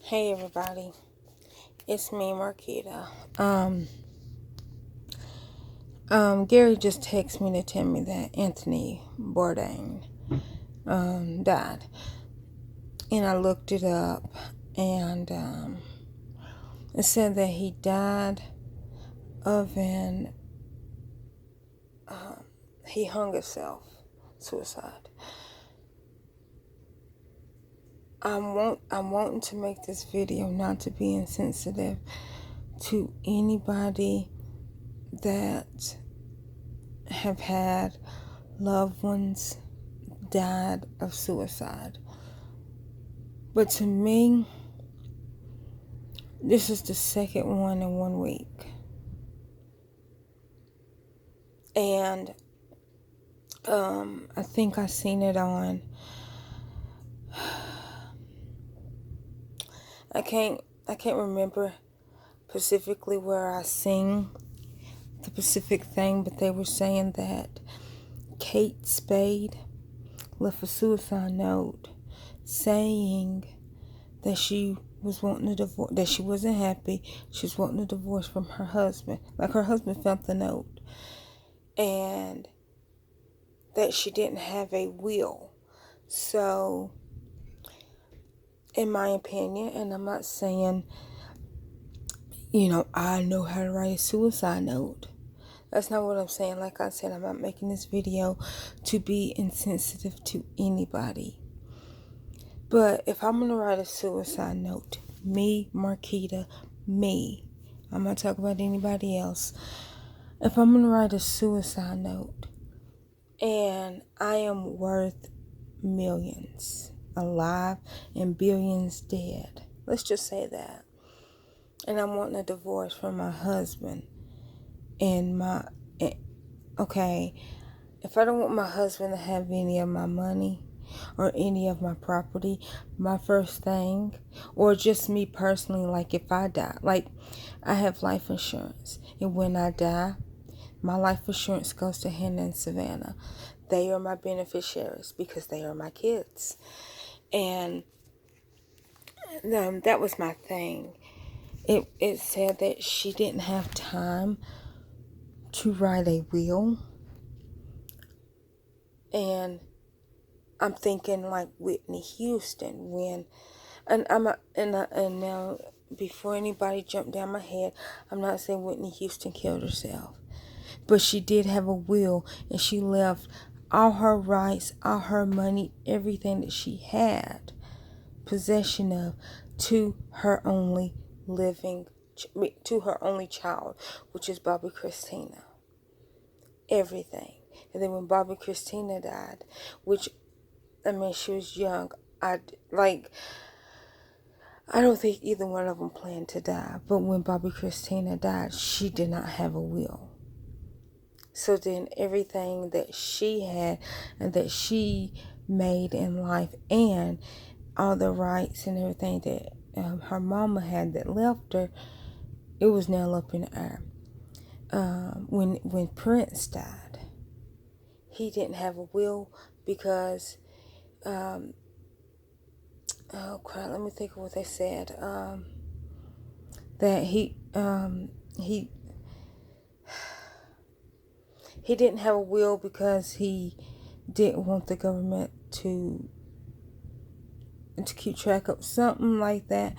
Hey everybody, it's me, Marquita. Gary just texted me to tell me that Anthony Bourdain died, and I looked it up, and it said that he died of he hung himself, suicide. I'm wanting to make this video not to be insensitive to anybody that have had loved ones died of suicide. But to me, this is the second one in 1 week. And I think I seen it on, I can't remember specifically where I seen the specific thing, but they were saying that Kate Spade left a suicide note saying that she was wanting a divorce, that she wasn't happy, she was wanting a divorce from her husband. Like, her husband found the note, and that she didn't have a will. So, in my opinion, and I'm not saying, I know how to write a suicide note. That's not what I'm saying. Like I said, I'm not making this video to be insensitive to anybody. But if I'm going to write a suicide note, me, Marquita, me, I'm not talking about anybody else. If I'm going to write a suicide note, and I am worth millions alive and billions dead, let's just say that, and I'm wanting a divorce from my husband, and okay, if I don't want my husband to have any of my money or any of my property, my first thing, or just me personally, like if I die, like I have life insurance, and when I die, my life insurance goes to Hannah and Savannah. They are my beneficiaries because they are my kids. And that was my thing. It said that she didn't have time to write a will. And I'm thinking like Whitney Houston and now, before anybody jump down my head, I'm not saying Whitney Houston killed herself. But she did have a will, and she left all her rights, all her money, everything that she had possession of to her only child, which is Bobby Christina. Everything. And then when Bobby Christina died, which, she was young, I don't think either one of them planned to die. But when Bobby Christina died, she did not have a will. So then everything that she had and that she made in life, and all the rights and everything that her mama had that left her, it was now up in the air. When Prince died, he didn't have a will because, oh crap, let me think of what they said. That he didn't have a will because he didn't want the government to keep track of something like that.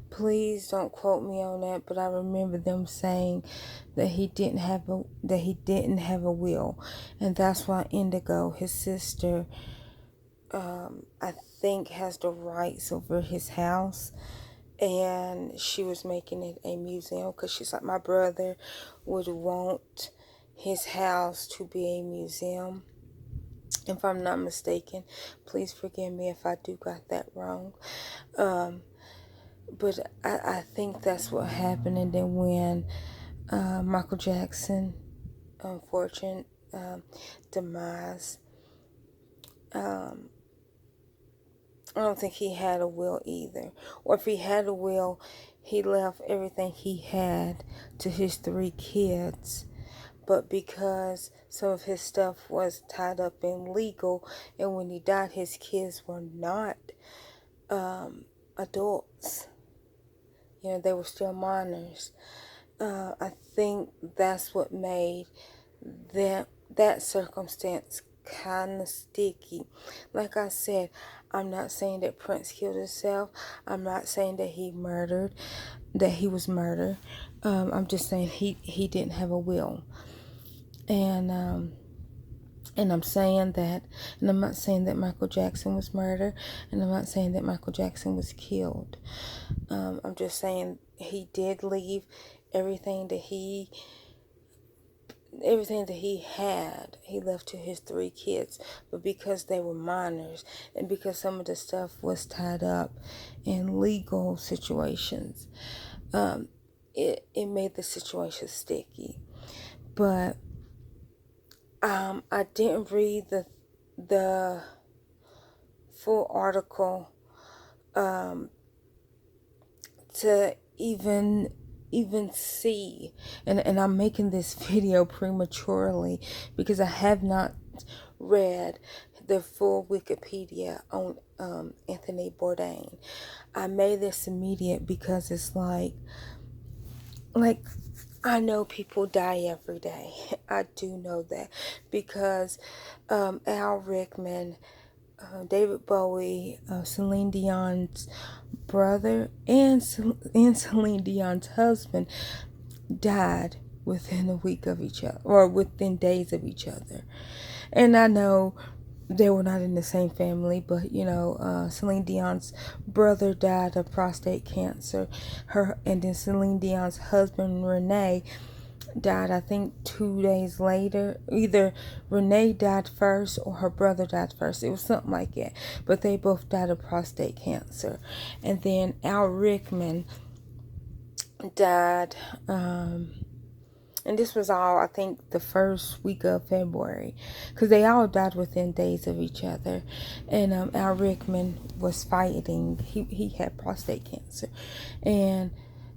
Please don't quote me on that, but I remember them saying that he didn't have a will, and that's why Indigo, his sister, I think has the rights over his house, and she was making it a museum because she's like, my brother would want his house to be a museum, if I'm not mistaken. Please forgive me if I do got that wrong. But I think that's what happened. And then when Michael Jackson, unfortunate demise, I don't think he had a will either. Or if he had a will, he left everything he had to his 3 kids. But because some of his stuff was tied up in legal, and when he died, his kids were not adults. they were still minors. I think that's what made that circumstance kind of sticky. Like I said, I'm not saying that Prince killed himself. I'm not saying that he was murdered. I'm just saying he didn't have a will. And I'm saying that, and I'm not saying that Michael Jackson was murdered, and I'm not saying that Michael Jackson was killed. I'm just saying he did leave everything that he had. He left to his 3 kids, but because they were minors, and because some of the stuff was tied up in legal situations, it made the situation sticky. But I didn't read the full article to even see, and I'm making this video prematurely because I have not read the full Wikipedia on Anthony Bourdain. I made this immediate because it's like I know people die every day. I do know that because Al Rickman, David Bowie, Celine Dion's brother, and Celine Dion's husband died within a week of each other, or within days of each other. And I know they were not in the same family, but Celine Dion's brother died of prostate cancer. And then Celine Dion's husband, Renee, died, I think, 2 days later. Either Renee died first or her brother died first. It was something like that. But they both died of prostate cancer. And then Al Rickman died, and this was all, I think, the first week of February, because they all died within days of each other. And Al Rickman was fighting. He had prostate cancer, and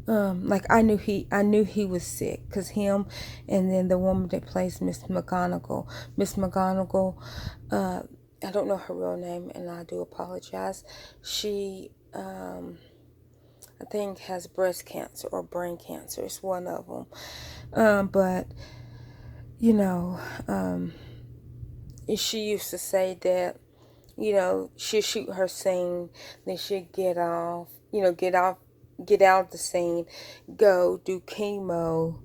I knew he was sick, because him and then the woman that plays Miss McGonagall, I don't know her real name, and I do apologize. She I think has breast cancer or brain cancer. It's one of them. But she used to say that, she'd shoot her scene, then she'd get out of the scene, go do chemo,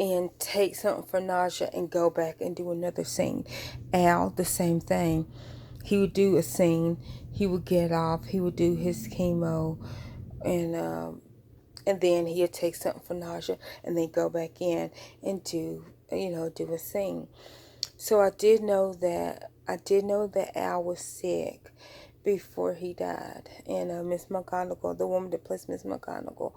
and take something for nausea and go back and do another scene. Al, the same thing. He would do a scene, he would get off, he would do his chemo, and then he'd take something for nausea and then go back in and do a scene. So I did know that Al was sick before he died. And Miss McGonagall, the woman that plays Miss McGonagall,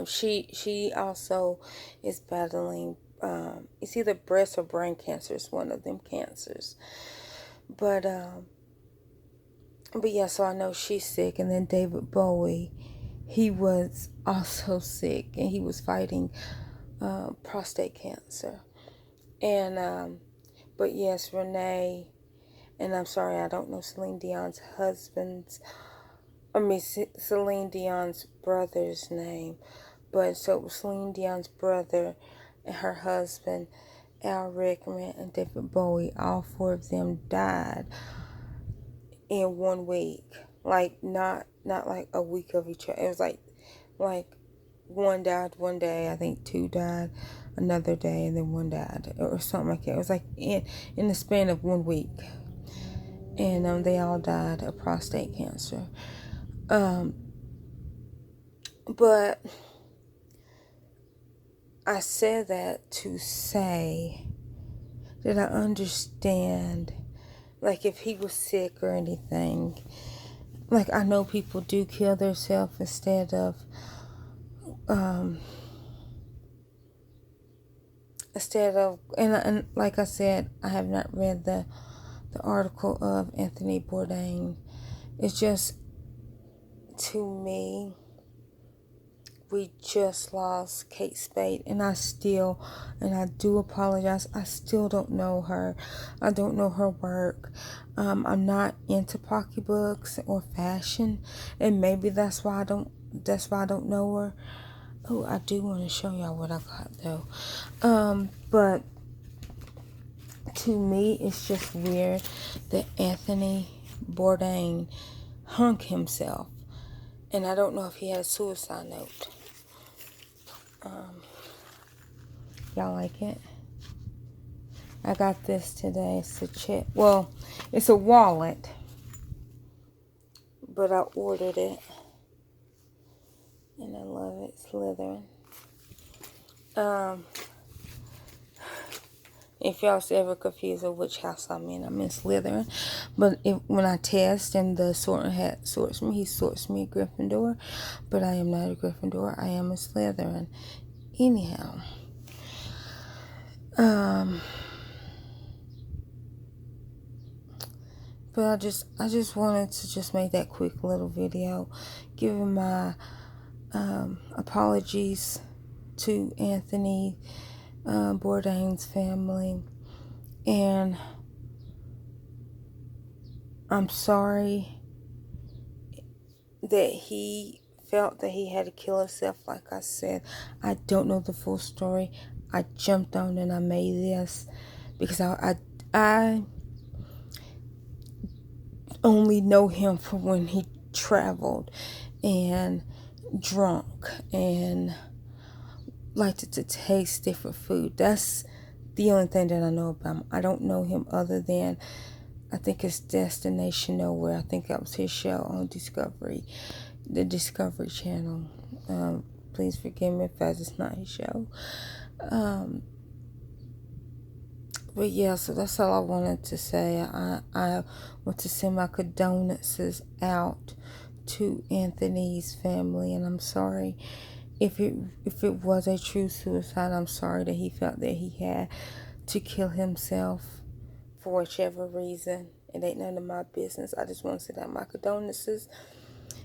she also is battling, it's either breast or brain cancer. It's one of them cancers. But yeah, so I know she's sick. And then David Bowie, he was also sick, and he was fighting prostate cancer. And but yes, Renee, and I'm sorry, I don't know Celine Dion's Celine Dion's brother's name, but so it was Celine Dion's brother and her husband, Al Rickman, and David Bowie. All 4 of them died in 1 week. Not like a week of each other. It was like one died one day, I think 2 died another day, and then 1 died, or something like that. It was like in the span of 1 week. And they all died of prostate cancer. But I said that to say that I understand, if he was sick or anything, I know people do kill themselves instead of, and like I said, I have not read the article of Anthony Bourdain. It's just, to me, we just lost Kate Spade, and I do apologize, I still don't know her. I don't know her work. I'm not into pocketbooks or fashion, and maybe that's why I don't know her. Oh, I do want to show y'all what I got though. But to me, it's just weird that Anthony Bourdain hung himself. And I don't know if he had a suicide note. Y'all like it? I got this today. It's a check. Well, it's a wallet. But I ordered it. And I love it. Slithering. If y'all's ever confused of which house I'm in Slytherin. But when I test and the sorting hat sorts me, he sorts me a Gryffindor. But I am not a Gryffindor. I am a Slytherin. Anyhow. But I just wanted to just make that quick little video, giving my apologies to Anthony Bourdain's family, and I'm sorry that he felt that he had to kill himself. Like I said, I don't know the full story. I jumped on and I made this because I only know him from when he traveled and drunk and liked to taste different food. That's the only thing that I know about him. I don't know him other than, I think it's Destination Nowhere. I think that was his show on Discovery, the Discovery Channel. Please forgive me if that is not his show. But yeah, so that's all I wanted to say. I want to send my condolences out to Anthony's family, and I'm sorry if it was a true suicide. I'm sorry that he felt that he had to kill himself for whichever reason. It ain't none of my business. I just want to send out my condolences.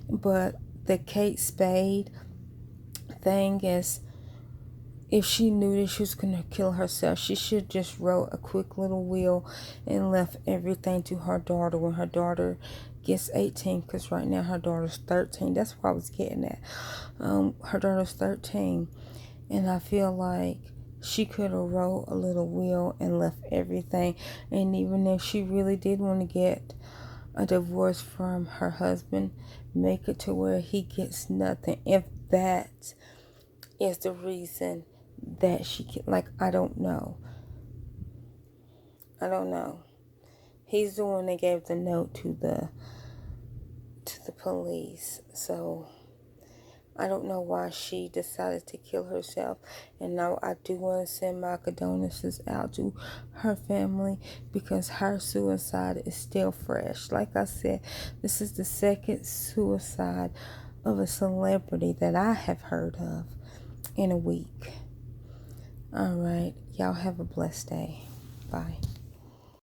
But the Kate Spade thing is, if she knew that she was going to kill herself, she should just wrote a quick little will and left everything to her daughter when her daughter gets 18. Because right now her daughter's 13. That's what I was getting at. Her daughter's 13. And I feel like she could have wrote a little will and left everything. And even if she really did want to get a divorce from her husband, make it to where he gets nothing. If that is the reason that she can, like, I don't know. He's the one that gave the note to the police. So I don't know why she decided to kill herself. And now I do want to send my condolences out to her family, because her suicide is still fresh. Like I said, this is the second suicide of a celebrity that I have heard of in a week. All right. Y'all have a blessed day. Bye.